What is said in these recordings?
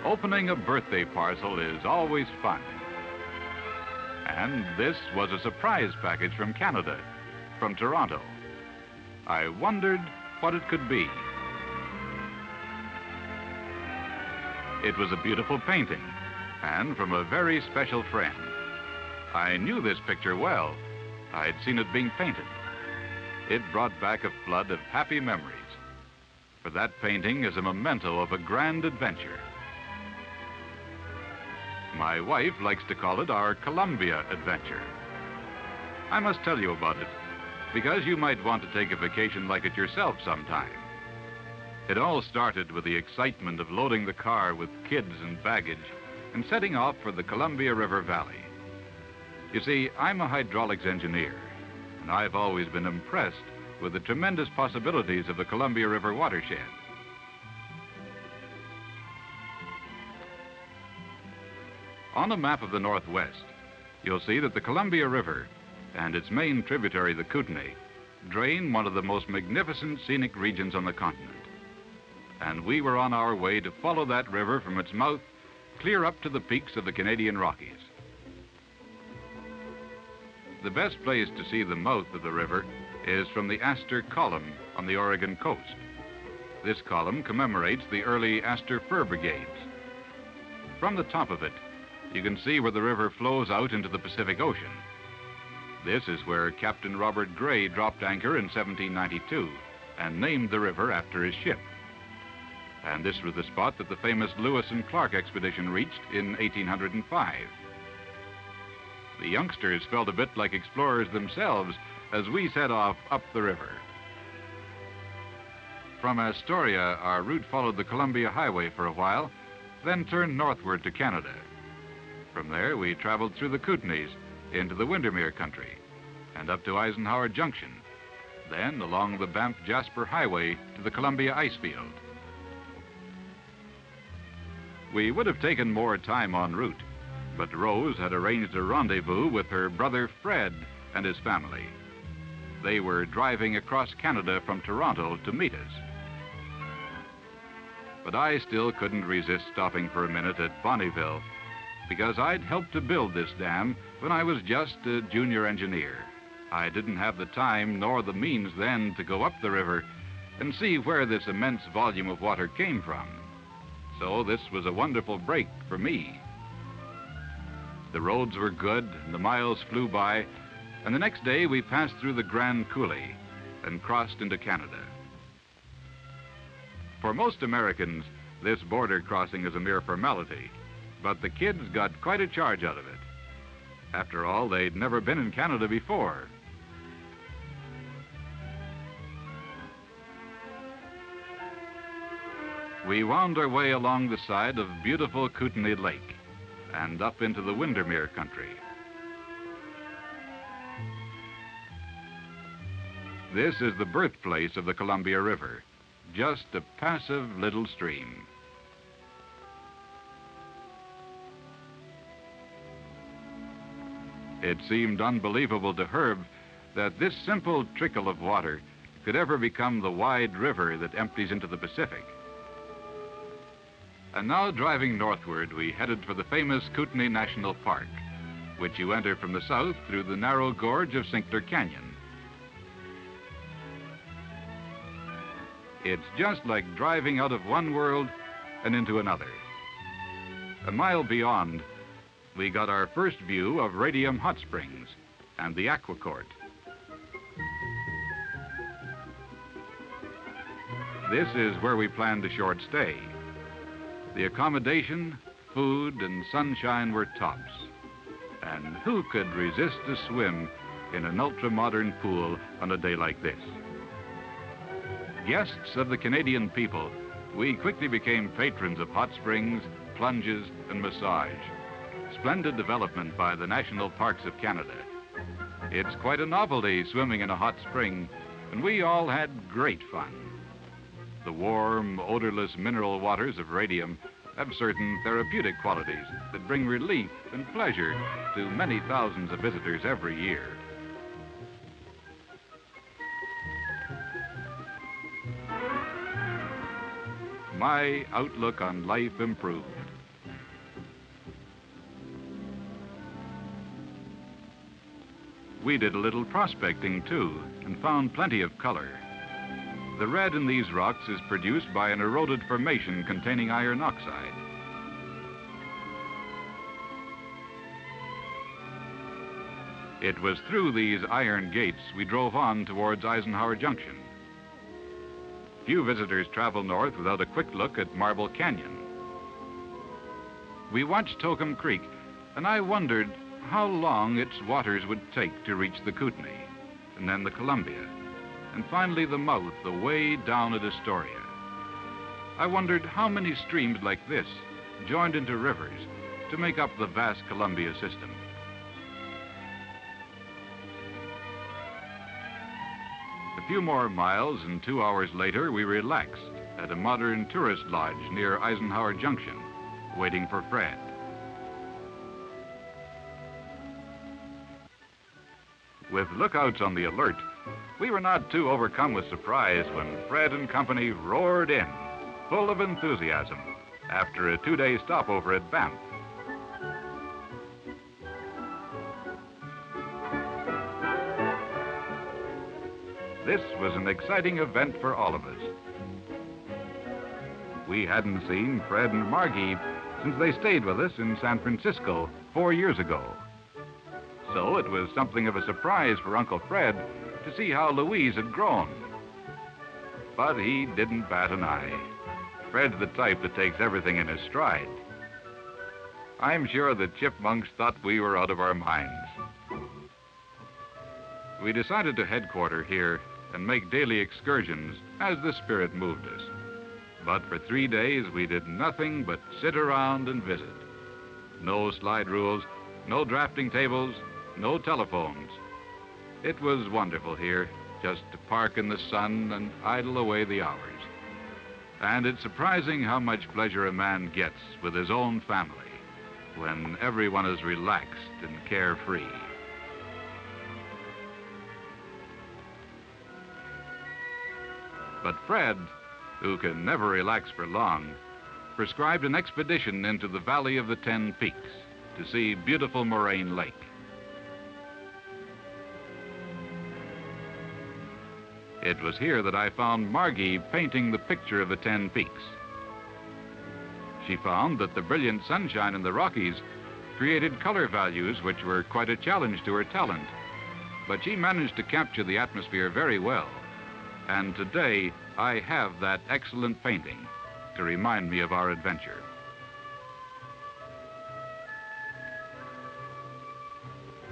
Opening a birthday parcel is always fun. And this was a surprise package from Canada, from Toronto. I wondered what it could be. It was a beautiful painting, and from a very special friend. I knew this picture well. I'd seen it being painted. It brought back a flood of happy memories. For that painting is a memento of a grand adventure. My wife likes to call it our Columbia adventure. I must tell you about it, because you might want to take a vacation like it yourself sometime. It all started with the excitement of loading the car with kids and baggage and setting off for the Columbia River Valley. You see, I'm a hydraulics engineer, and I've always been impressed with the tremendous possibilities of the Columbia River watershed. On a map of the Northwest, you'll see that the Columbia River and its main tributary, the Kootenai, drain one of the most magnificent scenic regions on the continent. And we were on our way to follow that river from its mouth clear up to the peaks of the Canadian Rockies. The best place to see the mouth of the river is from the Astor Column on the Oregon coast. This column commemorates the early Astor Fur Brigades. From the top of it, you can see where the river flows out into the Pacific Ocean. This is where Captain Robert Gray dropped anchor in 1792 and named the river after his ship. And this was the spot that the famous Lewis and Clark expedition reached in 1805. The youngsters felt a bit like explorers themselves as we set off up the river. From Astoria, our route followed the Columbia Highway for a while, then turned northward to Canada. From there, we traveled through the Kootenays into the Windermere country and up to Eisenhower Junction, then along the Banff-Jasper Highway to the Columbia Icefield. We would have taken more time en route, but Rose had arranged a rendezvous with her brother Fred and his family. They were driving across Canada from Toronto to meet us. But I still couldn't resist stopping for a minute at Bonnyville, because I'd helped to build this dam when I was just a junior engineer. I didn't have the time nor the means then to go up the river and see where this immense volume of water came from. So this was a wonderful break for me. The roads were good and the miles flew by, and the next day we passed through the Grand Coulee and crossed into Canada. For most Americans, this border crossing is a mere formality, but the kids got quite a charge out of it. After all, they'd never been in Canada before. We wound our way along the side of beautiful Kootenai Lake and up into the Windermere country. This is the birthplace of the Columbia River, just a passive little stream. It seemed unbelievable to Herb that this simple trickle of water could ever become the wide river that empties into the Pacific. And now, driving northward, we headed for the famous Kootenai National Park, which you enter from the south through the narrow gorge of Cinctor Canyon. It's just like driving out of one world and into another. A mile beyond, we got our first view of Radium Hot Springs and the Aqua Court. This is where we planned a short stay. The accommodation, food, and sunshine were tops. And who could resist a swim in an ultra-modern pool on a day like this? Guests of the Canadian people, we quickly became patrons of hot springs, plunges, and massage. Splendid development by the National Parks of Canada. It's quite a novelty swimming in a hot spring, and we all had great fun. The warm, odorless mineral waters of Radium have certain therapeutic qualities that bring relief and pleasure to many thousands of visitors every year. My outlook on life improved We did a little prospecting, too, and found plenty of color. The red in these rocks is produced by an eroded formation containing iron oxide. It was through these iron gates we drove on towards Eisenhower Junction. Few visitors travel north without a quick look at Marble Canyon. We watched Tokum Creek, and I wondered how long its waters would take to reach the Kootenai, and then the Columbia, and finally the mouth away down at Astoria. I wondered how many streams like this joined into rivers to make up the vast Columbia system. A few more miles and 2 hours later, we relaxed at a modern tourist lodge near Eisenhower Junction, waiting for Fred. With lookouts on the alert, we were not too overcome with surprise when Fred and company roared in, full of enthusiasm, after a 2-day stopover at Banff. This was an exciting event for all of us. We hadn't seen Fred and Margie since they stayed with us in San Francisco 4 years ago. So it was something of a surprise for Uncle Fred to see how Louise had grown. But he didn't bat an eye. Fred's the type that takes everything in his stride. I'm sure the chipmunks thought we were out of our minds. We decided to headquarter here and make daily excursions as the spirit moved us. But for 3 days, we did nothing but sit around and visit. No slide rules, no drafting tables, no telephones. It was wonderful here, just to park in the sun and idle away the hours. And it's surprising how much pleasure a man gets with his own family when everyone is relaxed and carefree. But Fred, who can never relax for long, prescribed an expedition into the Valley of the 10 Peaks to see beautiful Moraine Lake. It was here that I found Margie painting the picture of the 10 Peaks. She found that the brilliant sunshine in the Rockies created color values which were quite a challenge to her talent, but she managed to capture the atmosphere very well. And today, I have that excellent painting to remind me of our adventure.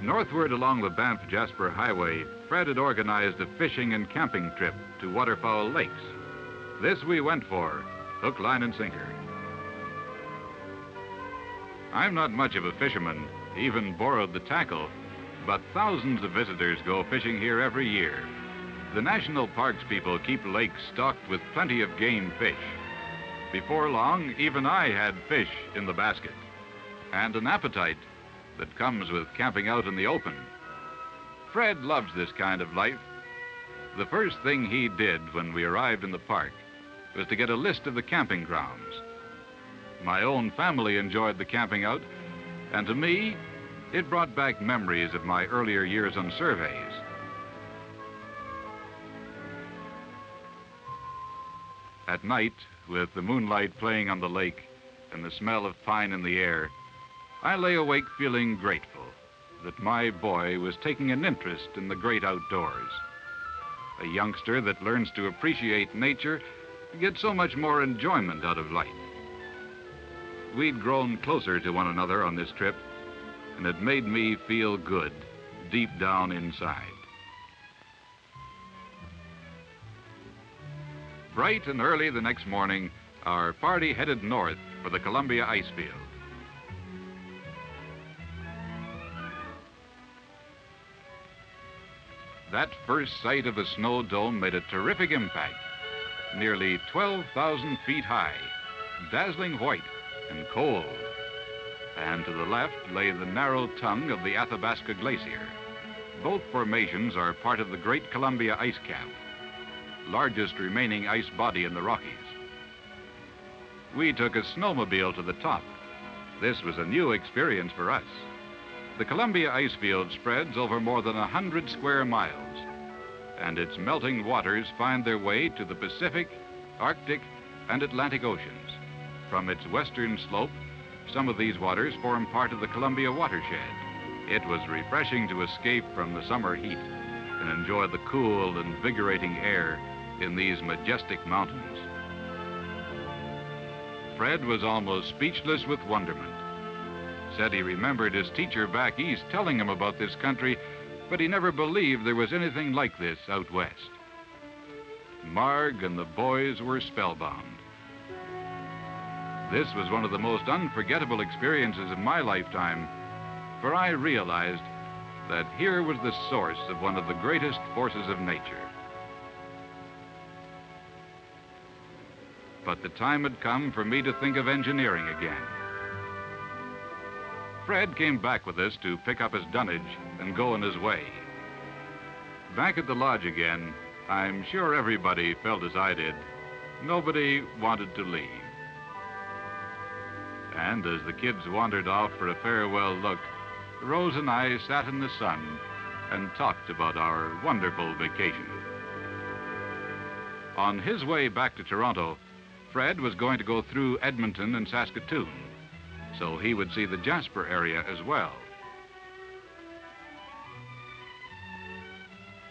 Northward along the Banff-Jasper Highway, Fred had organized a fishing and camping trip to Waterfowl Lakes. This we went for, hook, line, and sinker. I'm not much of a fisherman, even borrowed the tackle, but thousands of visitors go fishing here every year. The National Parks people keep lakes stocked with plenty of game fish. Before long, even I had fish in the basket, and an appetite that comes with camping out in the open. Fred loves this kind of life. The first thing he did when we arrived in the park was to get a list of the camping grounds. My own family enjoyed the camping out, and to me, it brought back memories of my earlier years on surveys. At night, with the moonlight playing on the lake and the smell of pine in the air, I lay awake feeling grateful that my boy was taking an interest in the great outdoors. A youngster that learns to appreciate nature gets so much more enjoyment out of life. We'd grown closer to one another on this trip, and it made me feel good deep down inside. Bright and early the next morning, our party headed north for the Columbia ice field. That first sight of the snow dome made a terrific impact. Nearly 12,000 feet high, dazzling white and cold. And to the left lay the narrow tongue of the Athabasca Glacier. Both formations are part of the Great Columbia Ice Cap, largest remaining ice body in the Rockies. We took a snowmobile to the top. This was a new experience for us. The Columbia ice field spreads over more than 100 square miles, and its melting waters find their way to the Pacific, Arctic, and Atlantic Oceans. From its western slope, some of these waters form part of the Columbia watershed. It was refreshing to escape from the summer heat and enjoy the cool, invigorating air in these majestic mountains. Fred was almost speechless with wonderment. Said he remembered his teacher back east telling him about this country, but he never believed there was anything like this out west. Marg and the boys were spellbound. This was one of the most unforgettable experiences of my lifetime, for I realized that here was the source of one of the greatest forces of nature. But the time had come for me to think of engineering again. Fred came back with us to pick up his dunnage and go on his way. Back at the lodge again, I'm sure everybody felt as I did. Nobody wanted to leave. And as the kids wandered off for a farewell look, Rose and I sat in the sun and talked about our wonderful vacation. On his way back to Toronto, Fred was going to go through Edmonton and Saskatoon, so he would see the Jasper area as well.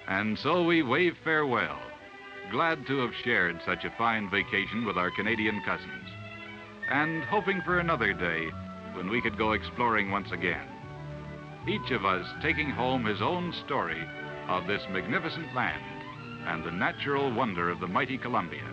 And so we waved farewell, glad to have shared such a fine vacation with our Canadian cousins, and hoping for another day when we could go exploring once again, each of us taking home his own story of this magnificent land and the natural wonder of the mighty Columbia.